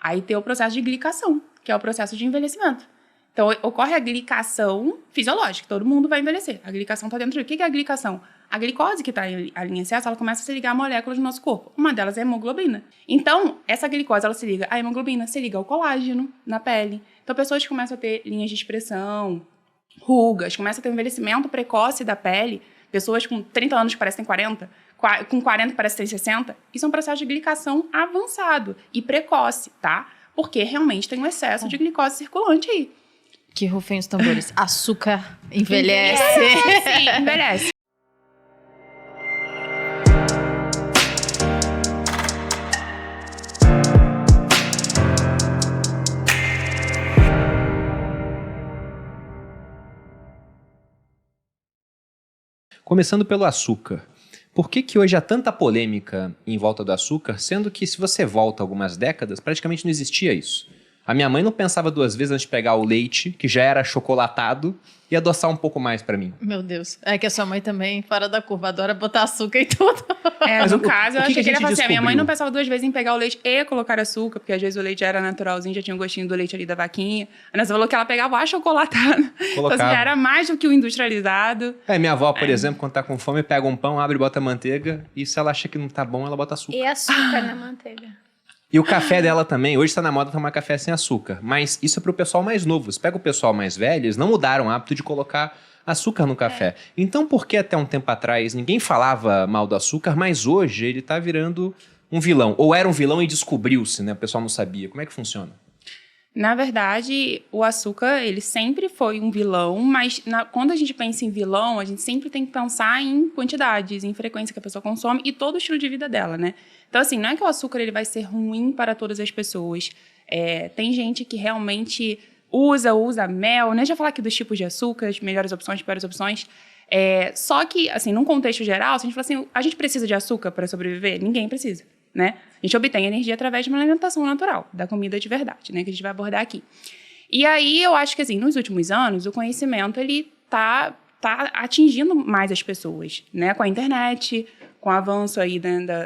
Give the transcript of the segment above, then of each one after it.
Aí tem o processo de glicação, que é o processo de envelhecimento. Então, ocorre a glicação fisiológica, todo mundo vai envelhecer. A glicação está dentro de... O que é a glicação? A glicose que está ali em excesso, ela começa a se ligar a moléculas do nosso corpo. Uma delas é a hemoglobina. Então, essa glicose, ela se liga à hemoglobina, se liga ao colágeno na pele. Então, pessoas que começam a ter linhas de expressão, rugas, começam a ter um envelhecimento precoce da pele, pessoas com 30 anos que parecem 40, com 40 que parecem 60, isso é um processo de glicação avançado e precoce, tá? Porque realmente tem um excesso de glicose circulante aí. Que rufem os tambores. Açúcar envelhece. Sim, envelhece. Começando pelo açúcar. Por que hoje há tanta polêmica em volta do açúcar, sendo que se você volta algumas décadas, praticamente não existia isso? A minha mãe não pensava duas vezes antes de pegar o leite, que já era achocolatado, e adoçar um pouco mais pra mim. Meu Deus. É que a sua mãe também, fora da curva, adora botar açúcar em tudo. Mas no caso, eu achei que ele ia falar assim, a minha mãe não descobriu? pensava duas vezes em pegar o leite e colocar açúcar, porque às vezes o leite já era naturalzinho, já tinha um gostinho do leite ali da vaquinha. A Nessa falou que ela pegava o achocolatado. Então, assim, já era mais do que o industrializado. Minha avó, por exemplo, quando tá com fome, pega um pão, abre e bota manteiga, e se ela acha que não tá bom, ela bota açúcar. E açúcar na manteiga. E o café dela também, hoje está na moda tomar café sem açúcar, mas isso é pro pessoal mais novo. Você pega o pessoal mais velho, eles não mudaram o hábito de colocar açúcar no café. Então, por que até um tempo atrás ninguém falava mal do açúcar, mas hoje ele tá virando um vilão? Ou era um vilão e descobriu-se, né? O pessoal não sabia. Como é que funciona? Na verdade, o açúcar, ele sempre foi um vilão, mas quando a gente pensa em vilão, a gente sempre tem que pensar em quantidades, em frequência que a pessoa consome e todo o estilo de vida dela, né? Então, assim, não é que o açúcar ele vai ser ruim para todas as pessoas. Tem gente que realmente usa mel, né? Já falar aqui dos tipos de açúcar, as melhores opções, piores opções. Só que, assim, num contexto geral, se a gente fala assim, a gente precisa de açúcar para sobreviver? Ninguém precisa, né? A gente obtém energia através de uma alimentação natural, da comida de verdade, né? Que a gente vai abordar aqui. E aí, eu acho que, assim, nos últimos anos, o conhecimento, ele tá atingindo mais as pessoas, né? Com a internet, com o avanço aí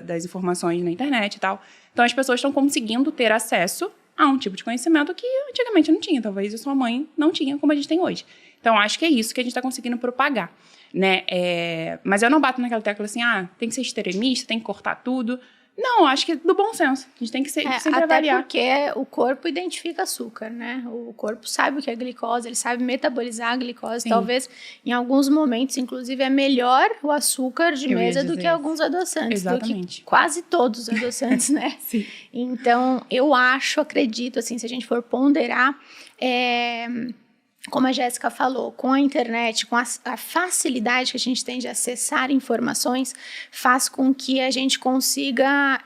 das informações na internet e tal. Então, as pessoas estão conseguindo ter acesso a um tipo de conhecimento que antigamente não tinha. Talvez a sua mãe não tinha, como a gente tem hoje. Então, acho que é isso que a gente está conseguindo propagar, né? Mas eu não bato naquela tecla assim, tem que ser extremista, tem que cortar tudo. Não, acho que é do bom senso. A gente tem que sempre avaliar. Até porque o corpo identifica açúcar, né? O corpo sabe o que é glicose, ele sabe metabolizar a glicose. Sim. Talvez, em alguns momentos, inclusive, é melhor o açúcar de mesa do que alguns adoçantes. Exatamente. Do que quase todos os adoçantes, né? Sim. Então, eu acredito, assim, se a gente for ponderar... Como a Jéssica falou, com a internet, com a facilidade que a gente tem de acessar informações, faz com que a gente consiga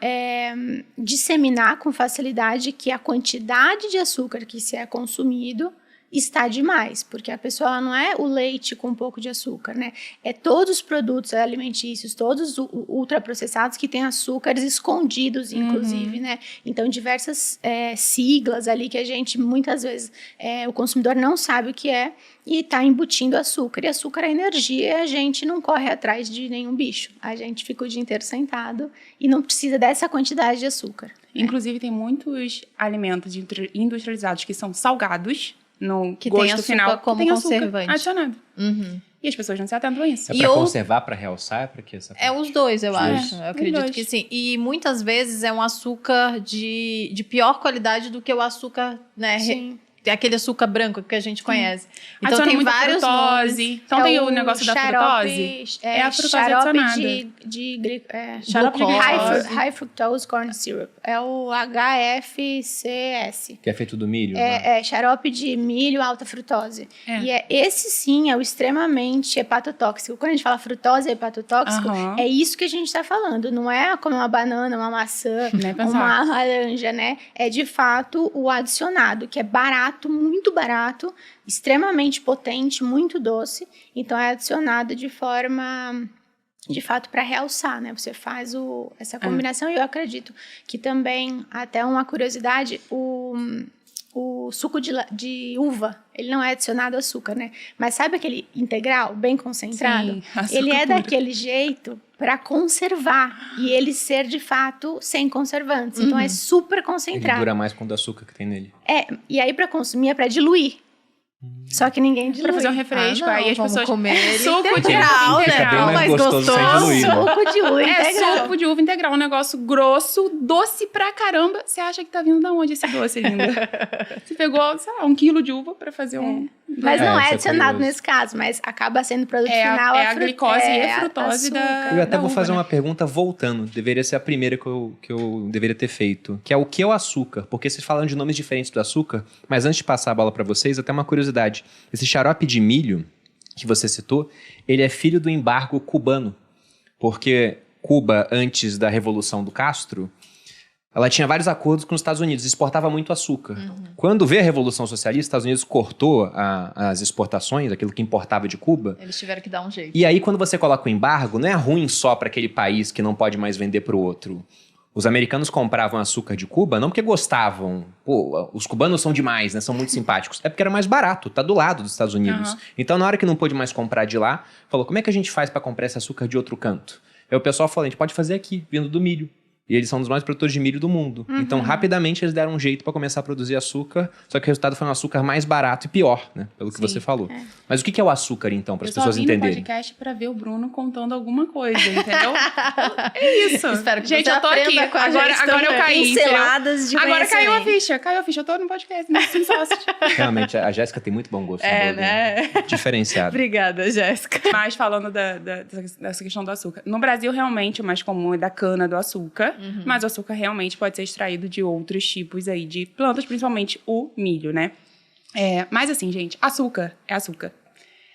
disseminar com facilidade que a quantidade de açúcar que se é consumido está demais, porque a pessoa não é o leite com um pouco de açúcar, né? É todos os produtos alimentícios, todos ultraprocessados que têm açúcares escondidos, inclusive, né? Então, diversas siglas ali que a gente, muitas vezes, o consumidor não sabe o que é e está embutindo açúcar. E açúcar é energia e a gente não corre atrás de nenhum bicho. A gente fica o dia inteiro sentado e não precisa dessa quantidade de açúcar. Inclusive, tem muitos alimentos industrializados que são salgados, no que gosto tem açúcar final, como tem conservante. Açúcar adicionado. Uhum. E as pessoas não se atentam a isso. É pra conservar, pra realçar, é pra quê? É os dois, eu acho. Eu acredito dois. que sim. E muitas vezes é um açúcar de pior qualidade do que o açúcar, né? Sim. Aquele açúcar branco que a gente conhece. Então Adiciona tem muita vários frutose. nomes. Então tem o negócio da frutose. É a frutose xarope adicionada. xarope de Glucose. high fructose corn syrup. É o HFCS. Que é feito do milho? Né? É xarope de milho alta frutose. E esse sim é o extremamente hepatotóxico. Quando a gente fala frutose e hepatotóxico, é isso que a gente está falando. Não é como uma banana, uma maçã, uma laranja, né? É de fato o adicionado, que é barato, muito barato, extremamente potente, muito doce. Então é adicionado de forma, de fato, para realçar, né? Você faz essa combinação. E eu acredito que também, até uma curiosidade, o suco de uva, ele não é adicionado açúcar, né? Mas sabe aquele integral, bem concentrado? Sim, açúcar Ele é puro. daquele jeito para conservar e ele ser, de fato, sem conservantes. Então, é super Ele concentrado. dura mais com o açúcar que tem nele. E aí, para consumir, é para diluir. Só que ninguém dilui. Pra fazer um refresco, não, aí as vamos pessoas... comer ele Suco de integral, uva né? Fica bem mais gostoso sem diluir, né? Suco de uva É integral. suco de uva integral, um negócio grosso, doce pra caramba. Você acha que tá vindo da onde esse doce ainda? Você pegou, sei lá, 1 quilo de uva pra fazer um... Mas não isso é é adicionado curioso. nesse caso, mas acaba sendo produto É final. a glicose e a frutose açúcar. da- Eu até vou uva, fazer né? uma pergunta voltando. Deveria ser a primeira que eu deveria ter feito. Que é o que é o açúcar? Porque vocês falam de nomes diferentes do açúcar. Mas antes de passar a bola pra vocês, até uma curiosidade. Esse xarope de milho que você citou, ele é filho do embargo cubano. Porque Cuba, antes da Revolução do Castro, ela tinha vários acordos com os Estados Unidos, exportava muito açúcar. Quando veio a Revolução Socialista, os Estados Unidos cortou as exportações, aquilo que importava de Cuba. Eles tiveram que dar um jeito. E aí, quando você coloca o embargo, não é ruim só para aquele país que não pode mais vender para o outro. Os americanos compravam açúcar de Cuba não porque gostavam. Pô, os cubanos são demais, né? São muito simpáticos. É porque era mais barato, tá do lado dos Estados Unidos. Aham. Então, na hora que não pôde mais comprar de lá, falou, como é que a gente faz para comprar esse açúcar de outro canto? Aí o pessoal falou, a gente pode fazer aqui, vindo do milho. E eles são um dos maiores produtores de milho do mundo. Então, rapidamente, eles deram um jeito para começar a produzir açúcar. Só que o resultado foi um açúcar mais barato e pior, né? Pelo que Sim, você falou. Mas o que é o açúcar, então, para as Eu só pessoas vim no entenderem? podcast pra ver o Bruno contando alguma coisa, entendeu? É isso. Espero que Gente, você eu tô aqui. aprenda com a Agora, gente agora eu também. caí, entendeu? Pinceladas de Agora caiu a conhecimento. ficha. Caiu a ficha. Eu tô no podcast, né? Sem sócios. Realmente, a Jéssica tem muito bom gosto. É, né? né? Diferenciado. Obrigada, Jéssica. Mas falando dessa questão do açúcar. No Brasil, realmente, o mais comum é da cana do açúcar. Mas o açúcar realmente pode ser extraído de outros tipos aí de plantas, principalmente o milho, né? Mas assim, gente, açúcar é açúcar.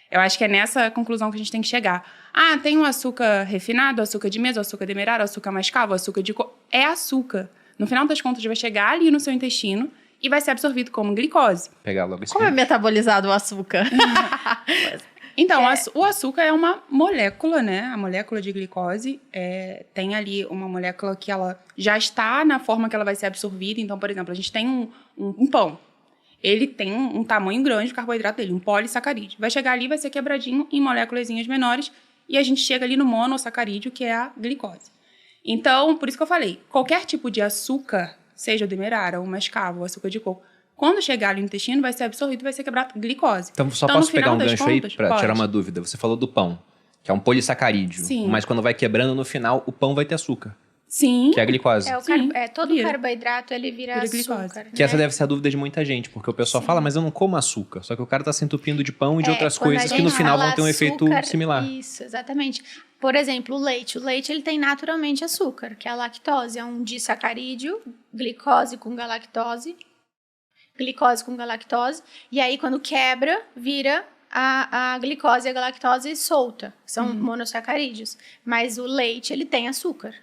Eu acho que é nessa conclusão que a gente tem que chegar. Ah, tem o açúcar refinado, açúcar de mesa, açúcar demerara, açúcar mascavo, açúcar de coco. É açúcar. No final das contas, vai chegar ali no seu intestino e vai ser absorvido como glicose. Pegar logo esse Como é metabolizado o açúcar? Então, o açúcar é uma molécula, né? A molécula de glicose tem ali uma molécula que ela já está na forma que ela vai ser absorvida. Então, por exemplo, a gente tem um pão. Ele tem um tamanho grande, o carboidrato dele, um polissacarídeo. Vai chegar ali, vai ser quebradinho em moléculazinhas menores e a gente chega ali no monossacarídeo, que é a glicose. Então, por isso que eu falei, qualquer tipo de açúcar, seja o demerara, o mascavo, o açúcar de coco, quando chegar ali no intestino, vai ser absorvido e vai ser quebrado glicose. Então, só Então, no posso pegar final um das gancho aí contas, pra pode. tirar uma dúvida. Você falou do pão, que é um polissacarídeo. Sim. Mas quando vai quebrando, no final, o pão vai ter açúcar, Sim. que é a glicose. Sim, Todo vira. carboidrato, ele vira Vira glicose. açúcar. Que essa né? deve ser a dúvida de muita gente, porque o pessoal fala, mas eu não como açúcar. Só que o cara tá se entupindo de pão e de outras Quando a coisas que no gente final fala vão ter um efeito açúcar, similar. Isso, exatamente. Por exemplo, o leite. O leite, ele tem naturalmente açúcar, que é a lactose. É um disacarídeo, glicose com galactose. Glicose com galactose. E aí, quando quebra, vira a glicose e a galactose solta. São monossacarídeos. Mas o leite, ele tem açúcar.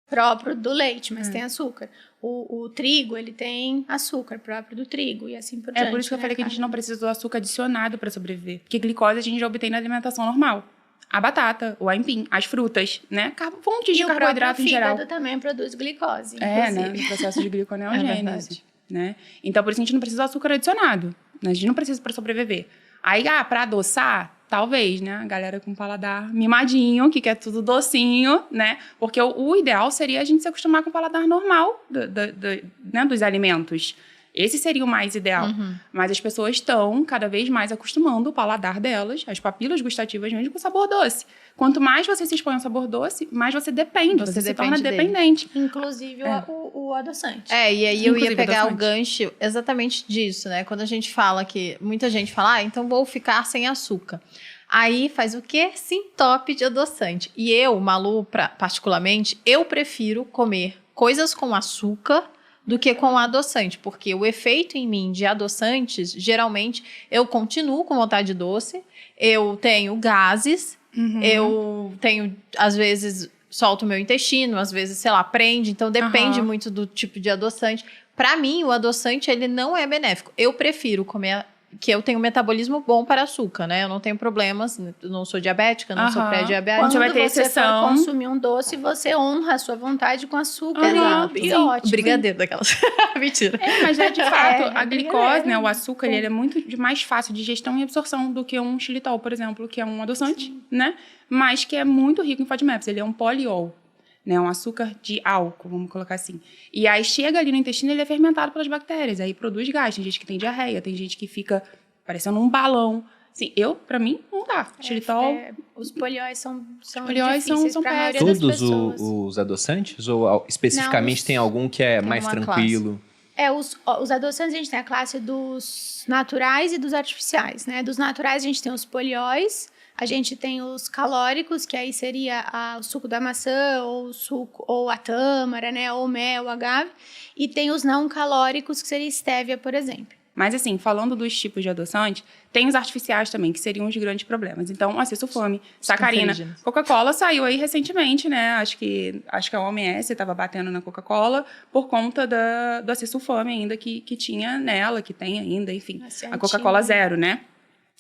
Próprio do leite, mas tem açúcar. O trigo, ele tem açúcar próprio do trigo e assim por diante. É por isso que eu né, falei que a cara? gente não precisa do açúcar adicionado para sobreviver. Porque glicose a gente já obtém na alimentação normal. A batata, o aipim, as frutas, né? Fontes de E o próprio carboidrato em geral. fígado também produz glicose, Né? inclusive. No processo de É gliconeogênese, verdade. né? Então, por isso a gente não precisa do açúcar adicionado. Né? A gente não precisa para sobreviver. Aí, pra adoçar, talvez, né? A galera com paladar mimadinho, que quer tudo docinho, né? Porque o ideal seria a gente se acostumar com o paladar normal né? Dos alimentos. Esse seria o mais ideal. Mas as pessoas estão cada vez mais acostumando o paladar delas, as papilas gustativas mesmo, com o sabor doce. Quanto mais você se expõe ao sabor doce, mais você depende, você se torna depende dele. dependente. Inclusive o adoçante. E aí eu ia Inclusive, pegar o adoçante. gancho exatamente disso, né? Quando a gente fala que muita gente fala, então vou ficar sem açúcar. Aí faz o quê? Se entope de adoçante. E eu, Malu, particularmente, eu prefiro comer coisas com açúcar do que com adoçante, porque o efeito em mim de adoçantes, geralmente, eu continuo com vontade de doce, eu tenho gases, eu tenho, às vezes, solto o meu intestino, às vezes, sei lá, prende, então depende muito do tipo de adoçante. Pra mim, o adoçante, ele não é benéfico. Eu prefiro comer que eu tenho um metabolismo bom para açúcar, né? Eu não tenho problemas, não sou diabética, não sou pré-diabética. Quando você vai ter você exceção. for consumir um doce, você honra a sua vontade com açúcar. Exato. E ótimo. Brigadeiro daquelas. Mentira. Mas de fato, É, a glicose, né, o açúcar, ele é muito mais fácil de digestão e absorção do que um xilitol, por exemplo, que é um adoçante, né? Mas que é muito rico em FODMAPs, ele é um poliol. Né, um açúcar de álcool, vamos colocar assim. E aí chega ali no intestino, ele é fermentado pelas bactérias, aí produz gás. Tem gente que tem diarreia, tem gente que fica parecendo um balão. Assim, pra mim, não dá. Xilitol... Os polióis são polióis difíceis são para a maioria das Todos pessoas. os adoçantes? Ou especificamente Não, tem algum que é tem mais uma tranquilo? Os adoçantes, a gente tem a classe dos naturais e dos artificiais, né? Dos naturais, a gente tem os polióis, a gente tem os calóricos, que aí seria o suco da maçã, ou a tâmara, né? Ou o mel, o agave. E tem os não calóricos, que seria estévia, por exemplo. Mas assim, falando dos tipos de adoçante, tem os artificiais também, que seriam os grandes problemas. Então, acesulfame, sacarina. cancerígenos. Coca-Cola saiu aí recentemente, né? Acho que a OMS estava batendo na Coca-Cola por conta do acesulfame ainda que tinha nela, que tem ainda, enfim. A Coca-Cola zero, né?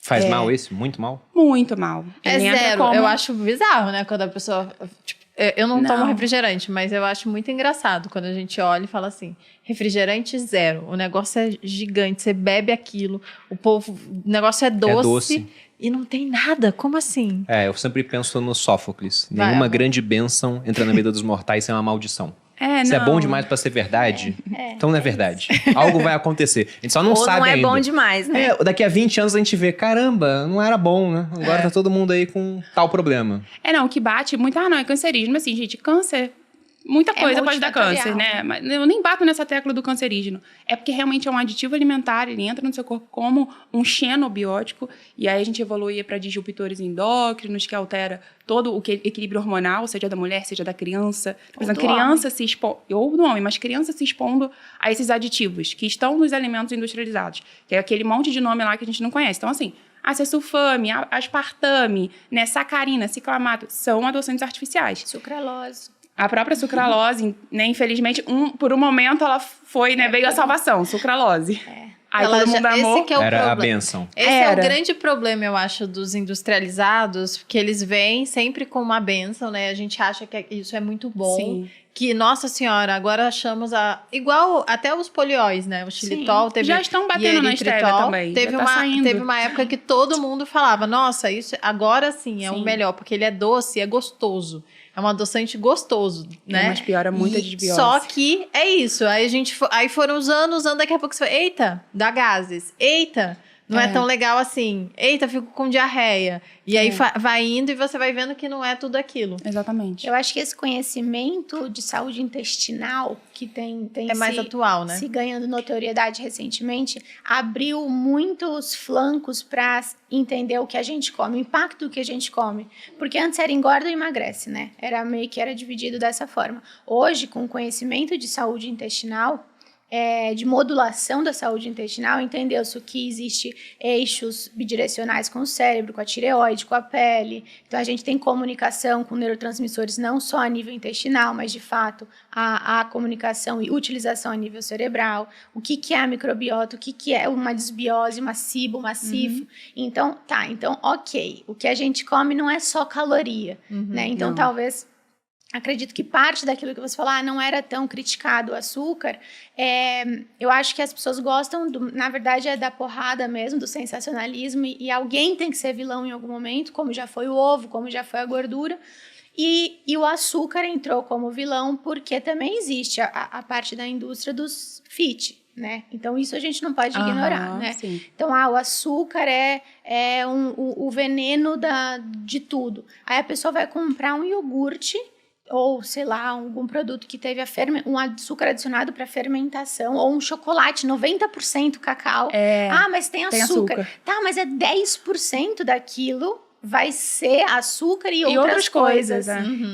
Faz mal esse? Muito mal? Muito mal. É Ele entra zero. como- Eu acho bizarro, né? Quando a pessoa... Tipo, eu não tomo Não. refrigerante, mas eu acho muito engraçado quando a gente olha e fala assim, refrigerante zero. O negócio é gigante, você bebe aquilo, o negócio é doce. E não tem nada. Como assim? Eu sempre penso no Sófocles. Vai, Nenhuma amor. grande bênção entra na vida dos mortais sem uma maldição. Se é não. bom demais pra ser verdade, então não é verdade. Algo vai acontecer. A gente só não Ou sabe não é ainda. bom demais, né? Daqui a 20 anos a gente vê, caramba, não era bom, né? Agora tá todo mundo aí com tal problema. Não, o que bate muito, não, é cancerígeno. Mas assim, gente, câncer, muita coisa pode dar multifatorial. câncer, né? Mas eu nem bato nessa tecla do cancerígeno. É porque realmente é um aditivo alimentar, ele entra no seu corpo como um xenobiótico, e aí a gente evolui para disruptores endócrinos, que altera todo o equilíbrio hormonal, seja da mulher, seja da criança. Por exemplo, criança se expondo, ou do homem, mas criança se expondo a esses aditivos que estão nos alimentos industrializados, que é aquele monte de nome lá que a gente não conhece. Então, assim, acesulfame, aspartame, né, sacarina, ciclamato, são adoçantes artificiais. Sucralose. A própria sucralose, né, infelizmente, por um momento ela foi, né, veio a salvação, sucralose. Aí Ela todo mundo amou. esse que é o Era a problema. bênção. Esse é o Era. grande problema, eu acho, dos industrializados, porque eles vêm sempre com uma bênção, né? A gente acha que isso é muito bom. Sim. Que, nossa senhora, agora achamos igual até os polióis, né? O xilitol teve... Já estão batendo e na eritritol. estévia também. Teve já tá saindo. teve uma época que todo mundo falava, nossa, isso agora sim é o Sim. melhor, porque ele é doce e é gostoso. É um adoçante gostoso, né? Mas piora muito a E desbiose. Só que é isso. Aí aí foram os anos, daqui a pouco você fala, eita, dá gases. Eita, não é tão legal assim. Eita, fico com diarreia. E aí vai indo e você vai vendo que não é tudo aquilo. Exatamente. Eu acho que esse conhecimento de saúde intestinal que tem É mais atual, né? se ganhando notoriedade recentemente, abriu muitos flancos para entender o que a gente come, o impacto do que a gente come. Porque antes era engorda ou emagrece, né? Era meio que era dividido dessa forma. Hoje, com o conhecimento de saúde intestinal, de modulação da saúde intestinal, entendeu-se que existe eixos bidirecionais com o cérebro, com a tireoide, com a pele. Então, a gente tem comunicação com neurotransmissores não só a nível intestinal, mas, de fato, a comunicação e utilização a nível cerebral. O que é a microbiota, o que é uma desbiose, uma SIBO, uma CIFO. Então, ok. O que a gente come não é só caloria, né? Então, não. talvez... Acredito que parte daquilo que você falou, não era tão criticado o açúcar, eu acho que as pessoas gostam, na verdade, da porrada mesmo, do sensacionalismo, e alguém tem que ser vilão em algum momento, como já foi o ovo, como já foi a gordura, e o açúcar entrou como vilão porque também existe a parte da indústria dos fit, né? Então, isso a gente não pode ignorar, né? Sim. Então, o açúcar é o veneno de tudo. Aí a pessoa vai comprar um iogurte, ou, sei lá, algum produto que teve um açúcar adicionado para fermentação, ou um chocolate 90% cacau. Mas tem açúcar. Tá, mas 10% daquilo vai ser açúcar e outras coisas.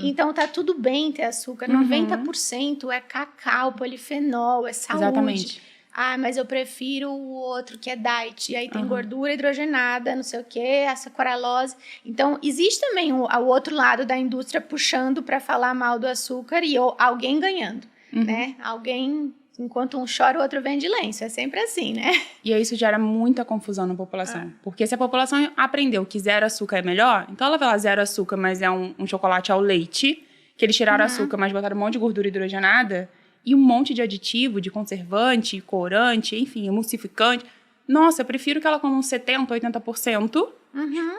Então, tá tudo bem ter açúcar. 90% é cacau, polifenol, é saúde. Exatamente. Mas eu prefiro o outro que é diet. E aí tem gordura hidrogenada, não sei o quê, a sacarose. Então, existe também o outro lado da indústria puxando para falar mal do açúcar e alguém ganhando, né? Alguém enquanto um chora, o outro vende lenço. É sempre assim, né? E aí isso gera muita confusão na população. Porque se a população aprendeu que zero açúcar é melhor, então ela vai lá zero açúcar, mas é um chocolate ao leite, que eles tiraram açúcar, mas botaram um monte de gordura hidrogenada, e um monte de aditivo, de conservante, corante, enfim, emulsificante. Nossa, eu prefiro que ela coma uns 70%, 80%,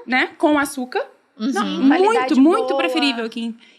né? Com açúcar. Não, Qualidade muito boa. preferível.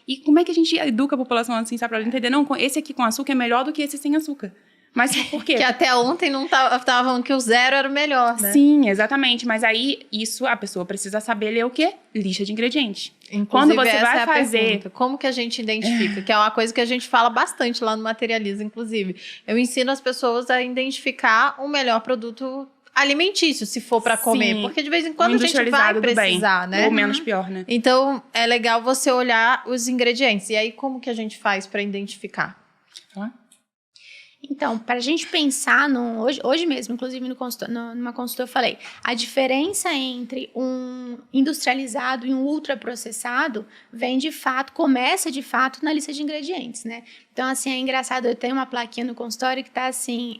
E como é que a gente educa a população assim, sabe? Pra ela entender, não, esse aqui com açúcar é melhor do que esse sem açúcar. Mas por quê? Que até ontem não tava falando que o zero era o melhor, né? Sim, exatamente. Mas aí, isso a pessoa precisa saber ler o quê? Lista de ingredientes. Inclusive, Quando você essa vai é a fazer... pergunta. Como que a gente identifica? Que é uma coisa que a gente fala bastante lá no Materializa, inclusive. Eu ensino as pessoas a identificar o melhor produto alimentício, se for para comer. Sim. Porque de vez em quando a gente vai Industrializado do bem, precisar, né? ou menos pior, né? Então, é legal você olhar os ingredientes. E aí, como que a gente faz para identificar? Então, para a gente pensar, hoje mesmo, inclusive numa consulta eu falei, a diferença entre um industrializado e um ultraprocessado começa de fato na lista de ingredientes, né? Então, assim, é engraçado, eu tenho uma plaquinha no consultório que tá assim,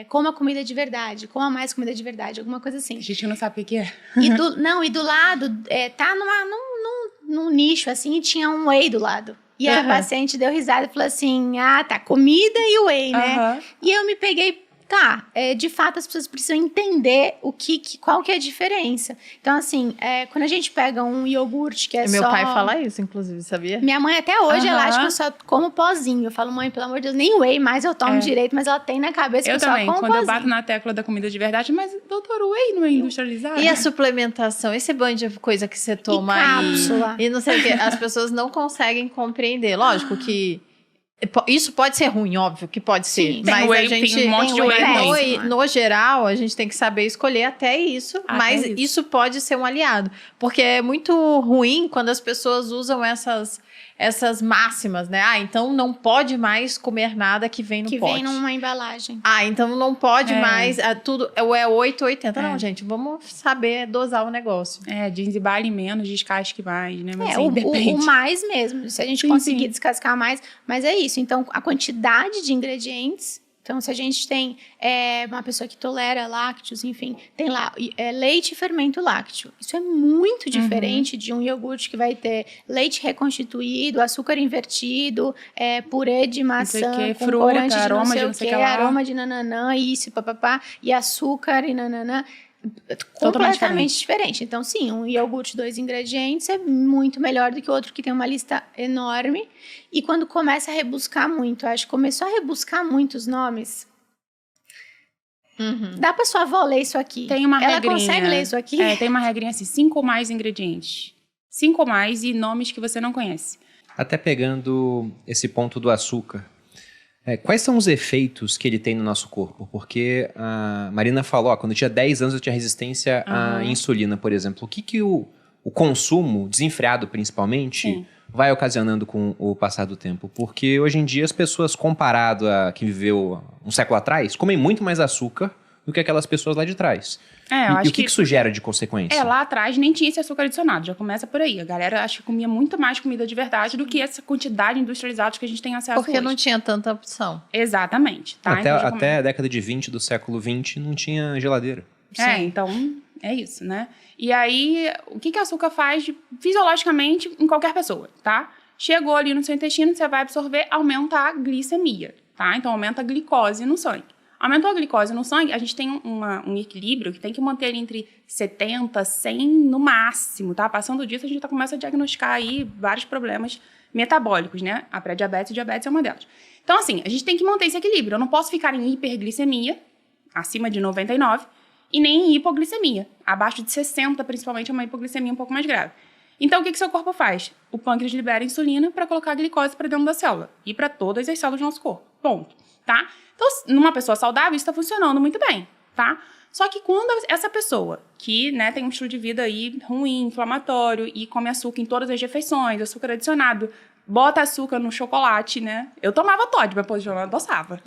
coma comida de verdade, coma mais comida de verdade, alguma coisa assim. A gente não sabe o que é. E do lado, tá num nicho, assim, e tinha um whey do lado. E a paciente deu risada e falou assim, tá, comida e whey, né? E eu me peguei, de fato as pessoas precisam entender qual que é a diferença. Então, assim, quando a gente pega um iogurte que é Meu pai fala isso, inclusive, sabia? Minha mãe até hoje, ela acha que eu só como pozinho. Eu falo, mãe, pelo amor de Deus, nem whey mais eu tomo direito, mas ela tem na cabeça que eu só também, como quando pozinho. eu bato na tecla da comida de verdade, mas, doutor, o whey não é industrializado? E a suplementação, esse bando de coisa que você toma cápsula. E não sei o que, as pessoas não conseguem compreender. Lógico que isso pode ser ruim, óbvio que pode ser. Sim, mas whey, a gente tem um monte de whey no geral, a gente tem que saber escolher até isso, mas isso pode ser um aliado. Porque é muito ruim quando as pessoas usam essas máximas, né? Então não pode mais comer nada que vem no pote. Que vem numa embalagem. Então não pode mais, tudo é 8 ou 80. Não, gente, vamos saber dosar o negócio. Desembale menos, descasque mais, né? Mas o mais mesmo, se a gente conseguir descascar mais, mas é isso. Então, a quantidade de ingredientes... Então, se a gente tem uma pessoa que tolera lácteos, enfim, tem lá leite e fermento lácteo. Isso é muito diferente de um iogurte que vai ter leite reconstituído, açúcar invertido, purê de maçã, com fruta, corante de aroma não sei o que, aroma de nananã, isso, papapá, e açúcar e nananã. Completamente diferente. Então, sim, um iogurte 2 ingredientes é muito melhor do que o outro que tem uma lista enorme. E quando começa a rebuscar muito, acho que começou a rebuscar muito os nomes. Dá pra sua avó ler isso aqui? Tem uma regrinha. Ela consegue ler isso aqui? Tem uma regrinha assim, 5 ou mais ingredientes. 5 ou mais e nomes que você não conhece. Até pegando esse ponto do açúcar, quais são os efeitos que ele tem no nosso corpo? Porque a Marina falou, quando eu tinha 10 anos eu tinha resistência à insulina, por exemplo. O que o consumo, desenfreado principalmente, vai ocasionando com o passar do tempo? Porque hoje em dia as pessoas, comparado a quem viveu um século atrás, comem muito mais açúcar do que aquelas pessoas lá de trás. Eu acho o que isso gera de consequência? Lá atrás nem tinha esse açúcar adicionado, já começa por aí. A galera acho que comia muito mais comida de verdade do que essa quantidade industrializada que a gente tem acesso Porque hoje. não tinha tanta opção. Exatamente. Tá? Até a década de 20 do século 20 não tinha geladeira. Então é isso, né? E aí, o que o açúcar faz fisiologicamente em qualquer pessoa, tá? Chegou ali no seu intestino, você vai absorver, aumenta a glicemia, tá? Então aumenta a glicose no sangue. Aumentou a glicose no sangue, a gente tem um equilíbrio que tem que manter entre 70, 100 no máximo, tá? Passando disso, a gente começa a diagnosticar aí vários problemas metabólicos, né? A pré-diabetes e diabetes é uma delas. Então, assim, a gente tem que manter esse equilíbrio. Eu não posso ficar em hiperglicemia, acima de 99, e nem em hipoglicemia. Abaixo de 60, principalmente, é uma hipoglicemia um pouco mais grave. Então, o que seu corpo faz? O pâncreas libera insulina para colocar a glicose para dentro da célula e para todas as células do nosso corpo. Ponto. Tá? Então, numa pessoa saudável, isso está funcionando muito bem, tá? Só que quando essa pessoa que, né, tem um estilo de vida aí ruim, inflamatório e come açúcar em todas as refeições, açúcar adicionado, bota açúcar no chocolate, né? Eu tomava Toddy, mas pô, eu adoçava.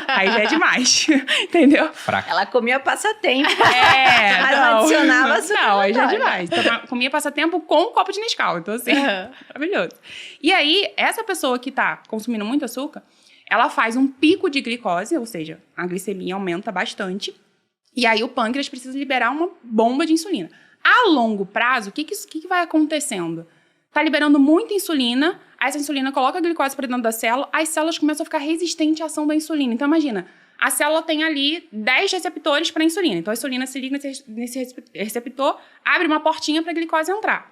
Aí já é demais, entendeu? Fraco. Ela comia passatempo. Mas não. adicionava açúcar. Não, aí já é demais. Comia passatempo com um copo de Nescau, então assim, maravilhoso. E aí, essa pessoa que tá consumindo muito açúcar, ela faz um pico de glicose, ou seja, a glicemia aumenta bastante. E aí o pâncreas precisa liberar uma bomba de insulina. A longo prazo, o que vai acontecendo? Tá liberando muita insulina, aí essa insulina coloca a glicose para dentro da célula, as células começam a ficar resistentes à ação da insulina. Então, imagina, a célula tem ali 10 receptores para insulina. Então, a insulina se liga nesse receptor, abre uma portinha para a glicose entrar.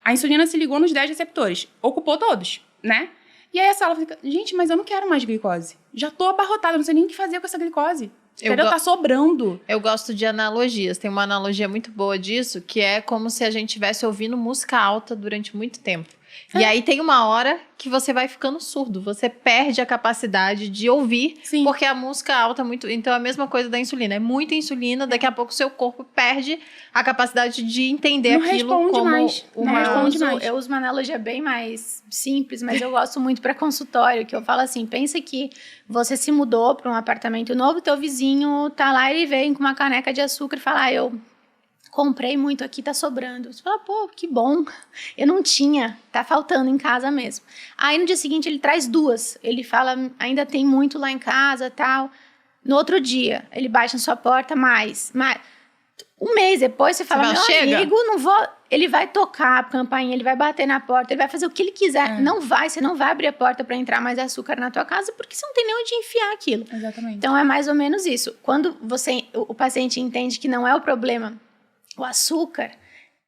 A insulina se ligou nos 10 receptores, ocupou todos, né? E aí a célula fica, gente, mas eu não quero mais glicose. Já tô abarrotada, não sei nem o que fazer com essa glicose. Entendeu? Tá sobrando. Eu gosto de analogias. Tem uma analogia muito boa disso, que é como se a gente estivesse ouvindo música alta durante muito tempo. E aí tem uma hora que você vai ficando surdo. Você perde a capacidade de ouvir, Sim. porque a música alta é muito... Então é a mesma coisa da insulina. É muita insulina, daqui a pouco o seu corpo perde a capacidade de entender Não aquilo responde como mais. uma... Não responde mais. Eu uso uma analogia bem mais simples, mas eu gosto muito para consultório, que eu falo assim, pensa que você se mudou para um apartamento novo, teu vizinho tá lá, ele vem com uma caneca de açúcar e fala, eu comprei muito aqui, tá sobrando. Você fala, pô, que bom, eu não tinha, tá faltando em casa mesmo. Aí no dia seguinte ele traz 2, ele fala, ainda tem muito lá em casa, tal. No outro dia, ele bate na sua porta, mais. Um mês depois você fala, meu amigo, não vou... Ele vai tocar a campainha, ele vai bater na porta, ele vai fazer o que ele quiser. Você não vai abrir a porta para entrar mais açúcar na tua casa, porque você não tem nem onde enfiar aquilo. Exatamente. Então é mais ou menos isso. Quando o paciente entende que não é o problema o açúcar,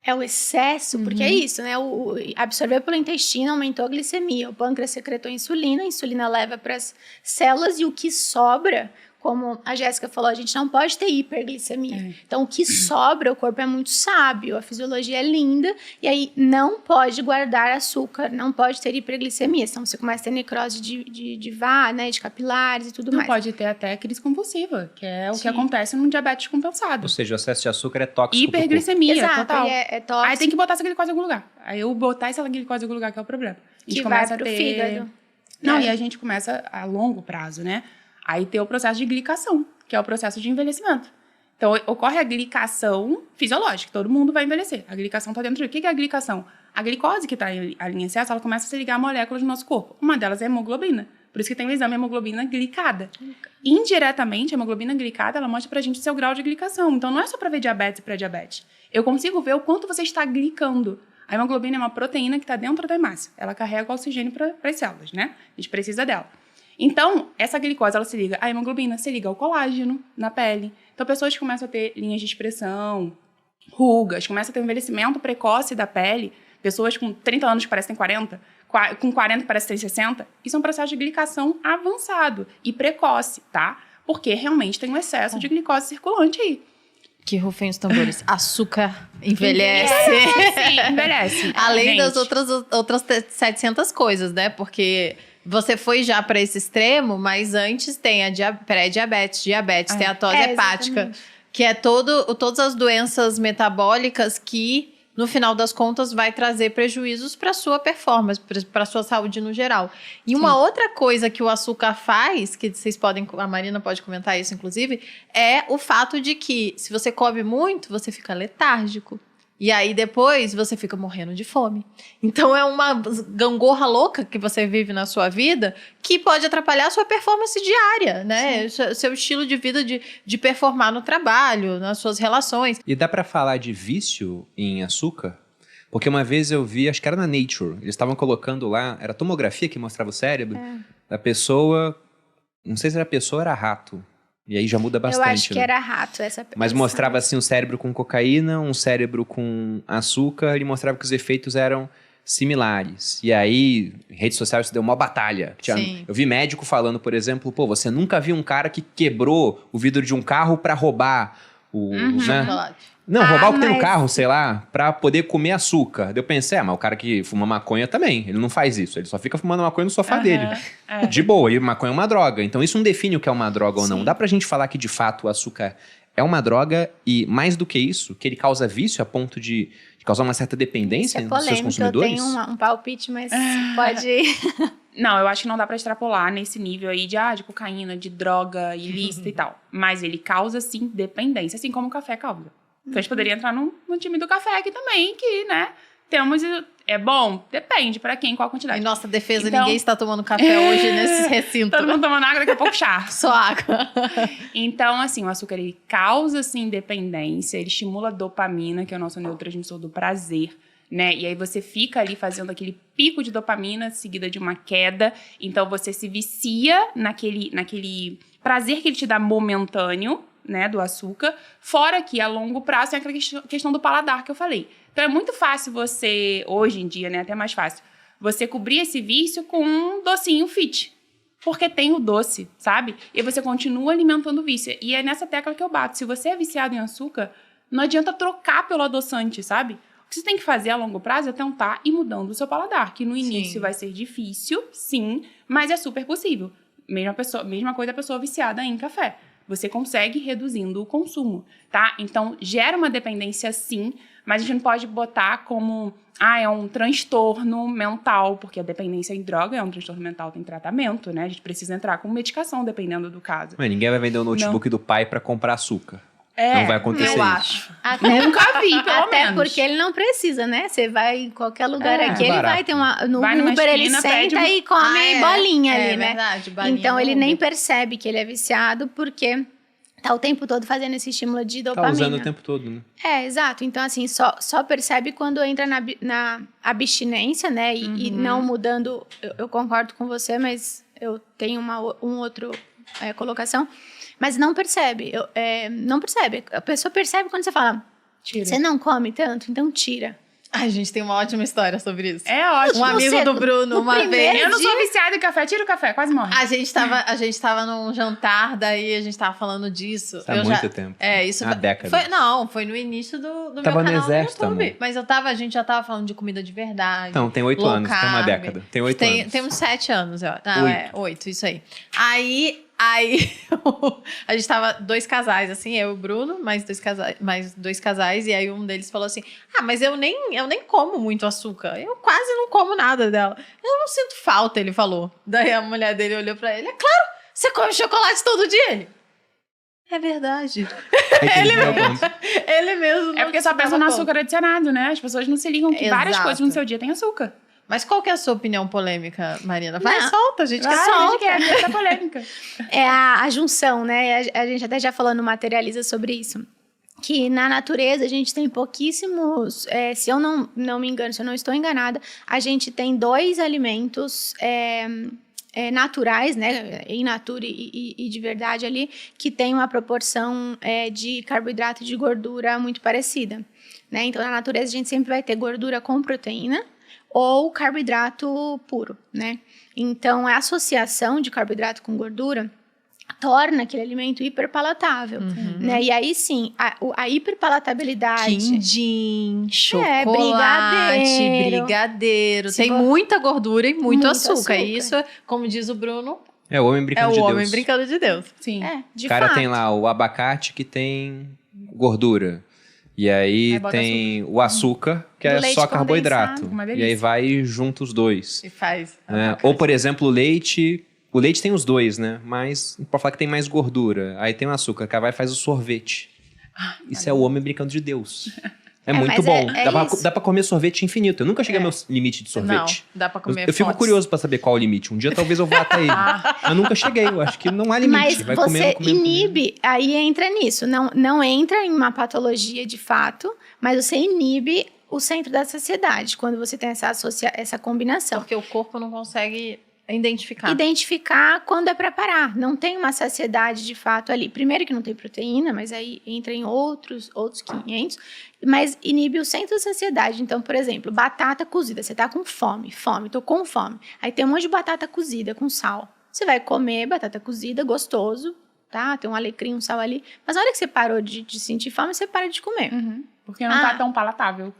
é o excesso, porque é isso, né? O absorver pelo intestino aumentou a glicemia, o pâncreas secretou a insulina leva para as células e o que sobra, como a Jéssica falou, a gente não pode ter hiperglicemia. Então, o que sobra, o corpo é muito sábio, a fisiologia é linda, e aí não pode guardar açúcar, não pode ter hiperglicemia, senão você começa a ter necrose de né, de capilares e tudo mais. Pode ter até crise convulsiva, que é o que acontece num diabetes compensado. Ou seja, o excesso de açúcar é tóxico pro corpo. Hiperglicemia, Exato, total. é tóxico. Aí tem que botar essa glicose em algum lugar. Aí eu botar essa glicose em algum lugar que é o problema. A gente Que começa vai pro a ter... fígado. Não, e a gente começa a longo prazo, né? Aí tem o processo de glicação, que é o processo de envelhecimento. Então, ocorre a glicação fisiológica, todo mundo vai envelhecer. A glicação está dentro de... O que é a glicação? A glicose que está ali em excesso, ela começa a se ligar a moléculas do nosso corpo. Uma delas é a hemoglobina. Por isso que tem o exame hemoglobina glicada. Indiretamente, a hemoglobina glicada, ela mostra pra gente o seu grau de glicação. Então, não é só para ver diabetes e pré-diabetes. Eu consigo ver o quanto você está glicando. A hemoglobina é uma proteína que está dentro da hemácia. Ela carrega o oxigênio para as células, né? A gente precisa dela. Então, essa glicose, ela se liga à hemoglobina, se liga ao colágeno na pele. Então, pessoas que começam a ter linhas de expressão, rugas, começam a ter um envelhecimento precoce da pele, pessoas com 30 anos que parecem 40, com 40 que parecem 60, isso é um processo de glicação avançado e precoce, tá? Porque realmente tem um excesso de glicose circulante aí. Que rufem os tambores. Açúcar envelhece. Envelhece. Além gente. das outras 700 coisas, né? Porque você foi já para esse extremo, mas antes tem a pré-diabetes, diabetes, steatose hepática, exatamente. que é todas as doenças metabólicas que, no final das contas, vai trazer prejuízos para a sua performance, para a sua saúde no geral. E uma outra coisa que o açúcar faz, que vocês podem, a Marina pode comentar isso, inclusive, é o fato de que, se você come muito, você fica letárgico. E aí, depois, você fica morrendo de fome. Então, é uma gangorra louca que você vive na sua vida que pode atrapalhar a sua performance diária, né? Seu estilo de vida de performar no trabalho, nas suas relações. E dá pra falar de vício em açúcar? Porque uma vez eu vi, acho que era na Nature, eles estavam colocando lá, era tomografia que mostrava o cérebro da pessoa, não sei se era pessoa ou era rato. E aí já muda bastante. Eu acho que né? era rato essa Mas mostrava assim um cérebro com cocaína, um cérebro com açúcar, e mostrava que os efeitos eram similares. E aí, em rede social, isso deu uma batalha. Sim. Eu vi médico falando, por exemplo, pô, você nunca viu um cara que quebrou o vidro de um carro pra roubar o... né? Chocolate. Não, roubar o que tem no mas- carro, sei lá, pra poder comer açúcar. Daí eu pensei, mas o cara que fuma maconha também, ele não faz isso. Ele só fica fumando maconha no sofá dele. De boa, e maconha é uma droga. Então isso não define o que é uma droga ou não. Sim. Dá pra gente falar que de fato o açúcar é uma droga e, mais do que isso, que ele causa vício a ponto de causar uma certa Isso dependência é dos seus polêmico, eu consumidores? tenho um palpite, mas pode... Não, eu acho que não dá pra extrapolar nesse nível aí de cocaína, de droga ilícita e tal. Mas ele causa, sim, dependência, assim como o café causa. Então a gente poderia entrar no time do café aqui também, que, né, temos... É bom? Depende, pra quem, qual a quantidade. Em nossa defesa, Então- ninguém está tomando café hoje nesses recintos. Todo mundo tomando água, daqui a pouco chá. Só água. Então, assim, o açúcar, ele causa, assim, dependência, ele estimula a dopamina, que é o nosso neurotransmissor do prazer, né? E aí você fica ali fazendo aquele pico de dopamina seguida de uma queda. Então, você se vicia naquele prazer que ele te dá momentâneo, né, do açúcar. Fora que, a longo prazo, tem aquela questão do paladar que eu falei. Então, é muito fácil você, hoje em dia, né, até mais fácil, você cobrir esse vício com um docinho fit. Porque tem o doce, sabe? E você continua alimentando o vício. E é nessa tecla que eu bato. Se você é viciado em açúcar, não adianta trocar pelo adoçante, sabe? O que você tem que fazer a longo prazo é tentar ir mudando o seu paladar. Que no início Sim. vai ser difícil, sim, mas é super possível. Mesma coisa da pessoa viciada em café. Você consegue reduzindo o consumo, tá? Então, gera uma dependência, sim, mas a gente não pode botar como... é um transtorno mental, porque a dependência em droga é um transtorno mental, tem tratamento, né? A gente precisa entrar com medicação, dependendo do caso. Mas ninguém vai vender o notebook do pai pra comprar açúcar. É, Não vai acontecer Eu isso. acho. Nunca vi, pelo Até menos. porque ele não precisa, né? Você vai em qualquer lugar É, aqui, ele barato. vai ter uma... No Vai numa Uber, ele esquina, senta pede e come bolinha ali, É né? verdade, balinha Então, no ele nem Uber. percebe que ele é viciado, porque tá o tempo todo fazendo esse estímulo de Tá dopamina. usando o tempo todo, né? É, exato. Então, assim, só percebe quando entra na abstinência, né? E não mudando... Eu concordo com você, mas eu tenho um outro colocação. Mas não percebe. Não percebe. A pessoa percebe quando você fala, Tira. você não come tanto, então tira. Ai, gente, tem uma ótima história sobre isso. É ótimo. Um amigo Você- do Bruno, no uma primeiro vez... Eu não sou viciada em café, tira o café, quase morre. A gente tava num jantar, daí a gente tava falando disso. Há muito tempo. Isso Há décadas. Foi no início do meu Tava no canal exército, no YouTube. amor. Mas a gente já tava falando de comida de verdade. Então, tem 8 low anos, tem uma carb. década. Tem 8 anos. Tem uns 7 anos, ó. Não, 8, isso aí. Aí a gente tava 2 casais, assim, eu e o Bruno, mais dois casais, e aí um deles falou assim: mas eu nem como muito açúcar. Eu quase não como nada dela. Eu não sinto falta, ele falou. Daí a mulher dele olhou pra ele: é claro, você come chocolate todo dia. Ele: é verdade. Ele mesmo. Ele mesmo. É porque só pensa no açúcar adicionado, né? As pessoas não se ligam que várias Exato. coisas no seu dia têm açúcar. Mas qual que é a sua opinião polêmica, Marina? Vai, Não. solta, a gente quer A solta. gente quer essa polêmica. É a junção, né? A gente até já falou no Materializa sobre isso. Que na natureza a gente tem pouquíssimos... se eu não me engano, se eu não estou enganada, a gente tem 2 alimentos... naturais, né, in natura e de verdade ali, que tem uma proporção de carboidrato e de gordura muito parecida, né? Então, na natureza, a gente sempre vai ter gordura com proteína ou carboidrato puro, né? Então, a associação de carboidrato com gordura torna aquele alimento hiperpalatável, né? E aí, sim, a hiperpalatabilidade... Quindim, chocolate, brigadeiro. brigadeiro. Se Tem vo- muita gordura e muito Muito açúcar. açúcar. E isso, como diz o Bruno, É o homem é brincando o de homem Deus. brincando de Deus. Sim. de O cara fato. tem lá o abacate que tem gordura. E aí Aí bota tem o açúcar, que O é leite só carboidrato. condensado, uma E aí delícia. vai junto os dois. E faz. Né? Ou, por exemplo, o leite. O leite tem os dois, né? Mas pode falar que tem mais gordura. Aí tem o açúcar, que aí vai e faz o sorvete. Isso é o homem brincando de Deus. É muito mas bom. é isso. Dá pra comer sorvete infinito. Eu nunca cheguei ao meu limite de Não, sorvete. dá pra comer Eu fico potes. curioso pra saber qual é o limite. Um dia talvez eu vá até ele. Eu nunca cheguei. Eu acho que não há limite. Mas vai você comendo. inibe, aí entra nisso. Não entra em uma patologia de fato, mas você inibe o centro da saciedade quando você tem essa combinação. Porque o corpo não consegue identificar. Identificar quando é para parar. Não tem uma saciedade de fato ali. Primeiro que não tem proteína, mas aí entra em outros 500, mas inibe o centro da saciedade. Então, por exemplo, batata cozida. Você tá com fome, tô com fome. Aí tem um monte de batata cozida com sal. Você vai comer batata cozida, gostoso, tá? Tem um alecrim, um sal ali. Mas na hora que você parou de sentir fome, você para de comer. Porque não tá tão palatável.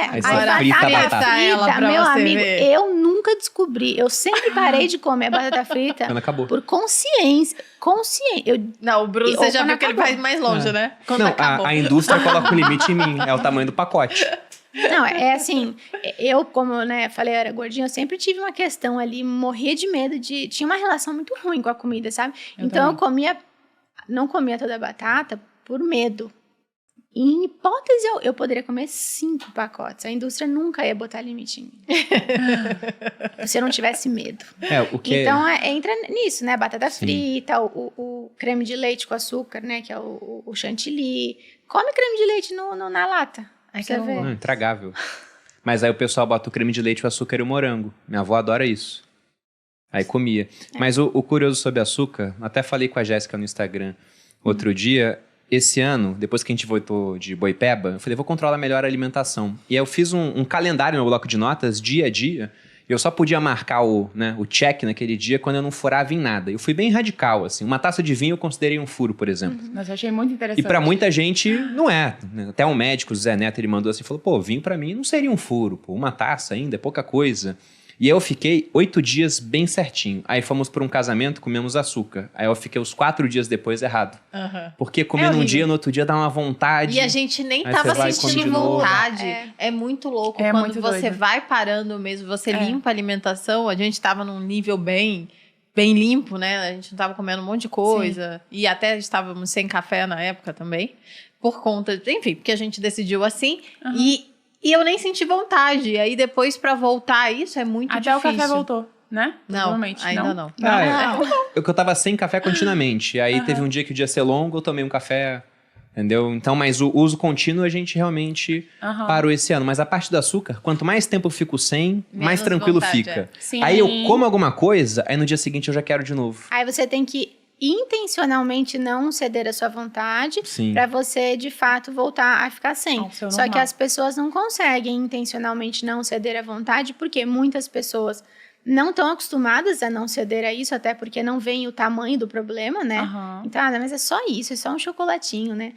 Aí você Agora, frita a frita batata. ela pra meu você amigo, ver. eu nunca descobri. Eu sempre parei de comer batata frita Quando acabou. por consciência. Não, o Bruno, E- você ou já quando viu que ele acabou. vai mais longe, né? Quando Não, acabou. a indústria coloca o limite em mim. É o tamanho do pacote. Não, é assim, eu, como, né, falei, eu era gordinha, eu sempre tive uma questão ali, morria de medo de... Tinha uma relação muito ruim com a comida, sabe? Eu então, também. não comia toda a batata por medo. Em hipótese, eu poderia comer 5 pacotes. A indústria nunca ia botar limite em mim. Se eu não tivesse medo. O que Então, entra nisso, né? Batata frita, o creme de leite com açúcar, né? Que é o chantilly. Come creme de leite na lata. Ai, Você que eu vê. não Não, intragável. Mas aí o pessoal bota o creme de leite, o açúcar e o morango. Minha avó adora isso. Aí comia. Mas o curioso sobre açúcar, até falei com a Jéssica no Instagram outro dia. Esse ano, depois que a gente voltou de Boipeba, eu falei, vou controlar melhor a alimentação. E aí eu fiz um calendário no meu bloco de notas, dia a dia. E eu só podia marcar o check naquele dia quando eu não furava em nada. Eu fui bem radical, assim. Uma taça de vinho eu considerei um furo, por exemplo. Mas eu achei muito interessante. E pra muita gente, não é. Até um médico, o Zé Neto, ele mandou assim, falou, pô, vinho pra mim não seria um furo, pô. Uma taça ainda é pouca coisa. E eu fiquei 8 dias bem certinho. Aí fomos para um casamento, comemos açúcar. Aí eu fiquei os 4 dias depois errado. Porque comer num horrível. dia, no outro dia dá uma vontade. E a gente nem Aí tava você vai e come sentindo de novo. vontade. É muito louco. É Quando muito você doido. vai parando mesmo, você limpa a alimentação. A gente tava num nível bem limpo, né? A gente não tava comendo um monte de coisa. E até estávamos sem café na época também. Por conta, enfim, porque a gente decidiu assim. E eu nem senti vontade. Aí depois, pra voltar isso, é muito Até difícil. o café voltou, né? Não, Provavelmente. ainda não. Eu que eu tava sem café continuamente. Aí teve um dia que o dia ia ser longo, eu tomei um café, entendeu? Então, mas o uso contínuo a gente realmente parou esse ano. Mas a parte do açúcar, quanto mais tempo eu fico sem, mais Menos tranquilo vontade, fica. Sim. Aí eu como alguma coisa, aí no dia seguinte eu já quero de novo. Aí você tem que intencionalmente não ceder a sua vontade Sim. para você, de fato, voltar a ficar sem. Ao seu Só que normal. as pessoas não conseguem intencionalmente não ceder à vontade, porque muitas pessoas não estão acostumadas a não ceder a isso, até porque não veem o tamanho do problema, né? Aham. Então, mas é só isso, é só um chocolatinho, né?